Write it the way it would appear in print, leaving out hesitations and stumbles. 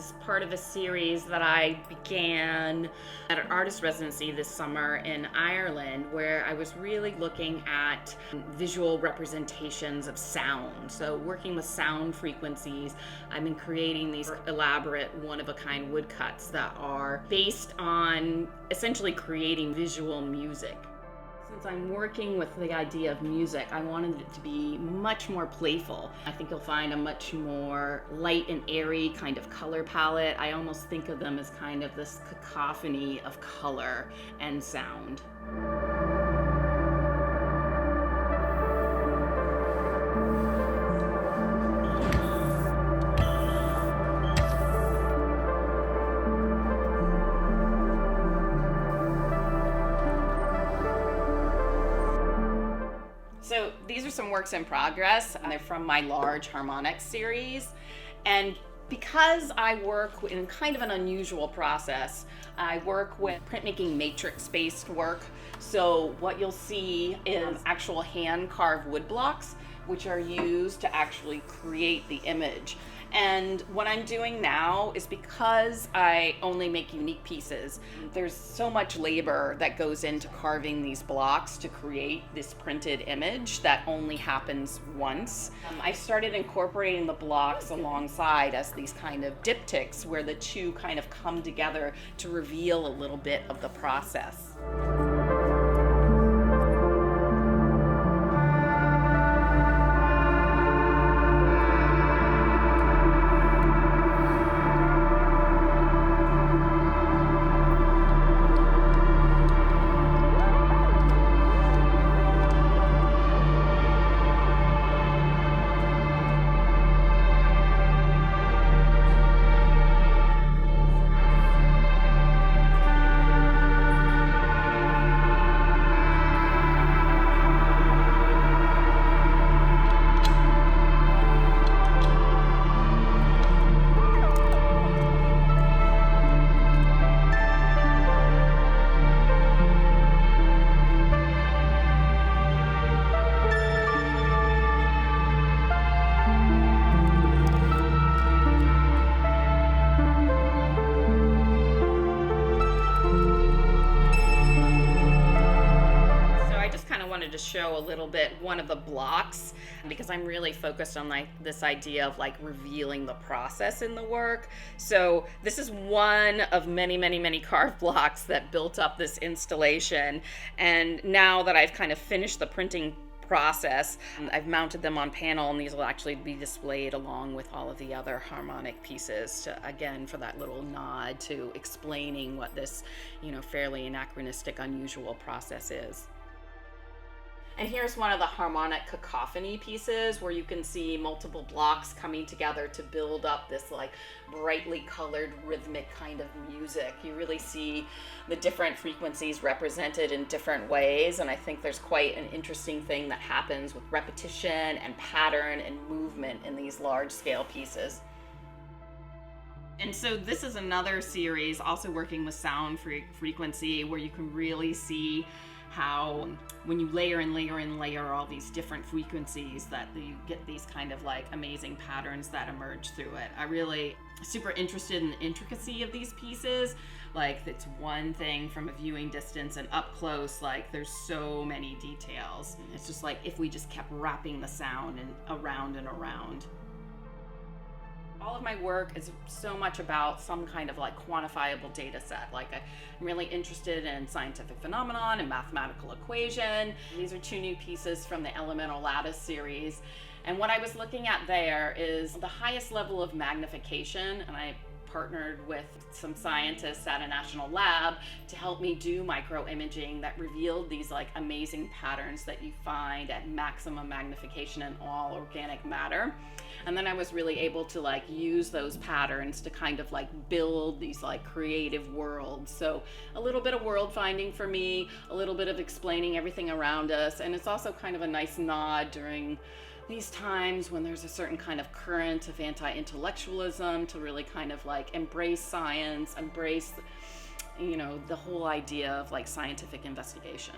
is part of a series that I began at an artist residency this summer in Ireland, where I was really looking at visual representations of sound. So working with sound frequencies, I've been creating these elaborate one-of-a-kind woodcuts that are based on essentially creating visual music. Since I'm working with the idea of music, I wanted it to be much more playful. I think you'll find a much more light and airy kind of color palette. I almost think of them as kind of this cacophony of color and sound. So these are some works in progress, and they're from my large harmonics series. And because I work in kind of an unusual process, I work with printmaking matrix-based work. So what you'll see is actual hand-carved wood blocks, which are used to actually create the image. And what I'm doing now is, because I only make unique pieces, there's so much labor that goes into carving these blocks to create this printed image that only happens once. I started incorporating the blocks alongside as these kind of diptychs, where the two kind of come together to reveal a little bit of the process. To show a little bit one of the blocks, because I'm really focused on this idea of revealing the process in the work. So this is one of many carved blocks that built up this installation, and now that I've kind of finished the printing process, I've mounted them on panel, and these will actually be displayed along with all of the other harmonic pieces again, for that little nod to explaining what this, fairly anachronistic, unusual process is. And here's one of the harmonic cacophony pieces, where you can see multiple blocks coming together to build up this brightly colored rhythmic kind of music. You really see the different frequencies represented in different ways, and I think there's quite an interesting thing that happens with repetition and pattern and movement in these large scale pieces. And so this is another series also working with sound frequency, where you can really see how when you layer all these different frequencies, that you get these kind of amazing patterns that emerge through it. I really super interested in the intricacy of these pieces. It's one thing from a viewing distance, and up close, there's so many details. It's just if we just kept wrapping the sound and around and around. All of my work is so much about some kind of quantifiable data set. I'm really interested in scientific phenomenon and mathematical equation. These are two new pieces from the Elemental Lattice series. And what I was looking at there is the highest level of magnification, and I partnered with some scientists at a national lab to help me do microimaging that revealed these amazing patterns that you find at maximum magnification in all organic matter. And then I was really able to use those patterns to kind of build these creative worlds. So a little bit of world finding for me, a little bit of explaining everything around us, and it's also kind of a nice nod during these times when there's a certain kind of current of anti-intellectualism to really kind of embrace science, embrace the whole idea of scientific investigation.